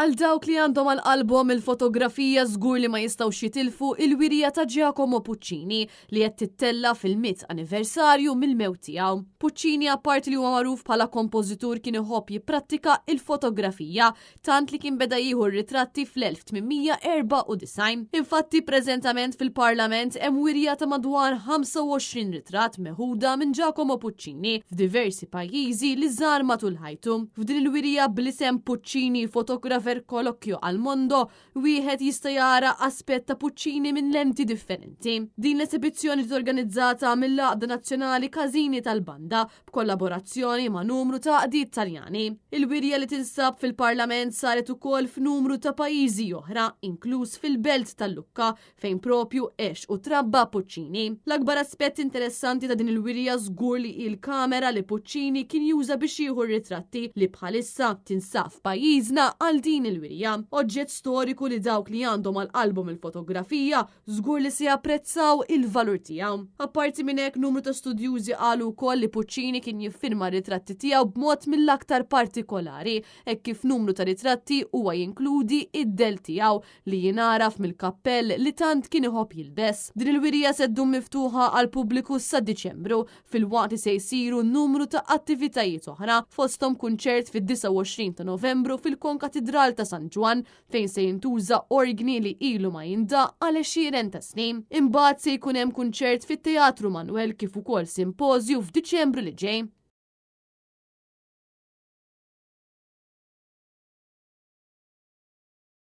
Għal dawk li għandhom għal-qalbhom il-fotografija żgur li ma jistgħux jitilfu il-wirja ta' Giacomo Puccini li qed tittella fil-100 anniversarju mill-mewt tiegħu. Puccini apparti li huwa magħruf bħala kompożitur kien iħobb jipprattika il-fotografija tant li kien beda jieħu r-ritratti fl-1894. Infatti preżentament fil-Parlament hemm wirja ta' madwar 25 ritratt meħuda minn Giacomo Puccini f'diversi pajjiżi li żar matul ħajtu. F'din il-wirja bl-isem Puccini fotografer kolokkju għal-mondo, wieħed jista' jara aspett ta' Puccini minn lenti differenti. Din l-esibizzjoni organizzata mill-Laqda Nazzjonali Każini tal-Banda b'kollaborazzjoni ma' numru ta' qdiet Taljani. Il-wirja li tinsab fil-Parlament saret ukoll f'numru ta' pajjiżi oħra, inkluż fil-Belt tal-Lucca fejn propju għex u trabba Puccini. L-akbar aspett interessanti ta' din il-wirja żgur li il-kamera li Puccini kien juża biex jieħu r-ritratti li bħalissa tinsab f'pajjiżna għal din il-wirja. Oġġett storiku li dawk li għandhom għal-qalbhom il-fotografija żgur li se japprezzaw il-valur tiegħu. Apparti minn hekk numru ta' studjużi qalu wkoll li Puccini kien jiffirma ritratti tiegħu b'mod mill-aktar partikolari, hekk kif numru ta' ritratti huwa jinkludi id-del tiegħu li jinaraf mill-kappell li tant kien iħobb jilbes. Din il-wirja se ddum miftuħa għal pubbliku sa' Diċembru fil-waqt se jsiru numru ta' attivitajiet oħra fosthom kunċert fid-29 ta' Novembru fil-Konkatedral ta' San Ġwan fejn se jintuża orgni li ilu ma jinda għal 20 ta' snin. Imbagħad se jkun hemm kunċert fit-Teatru Manwel kif ukoll simpożju f'Diċembru li ġej.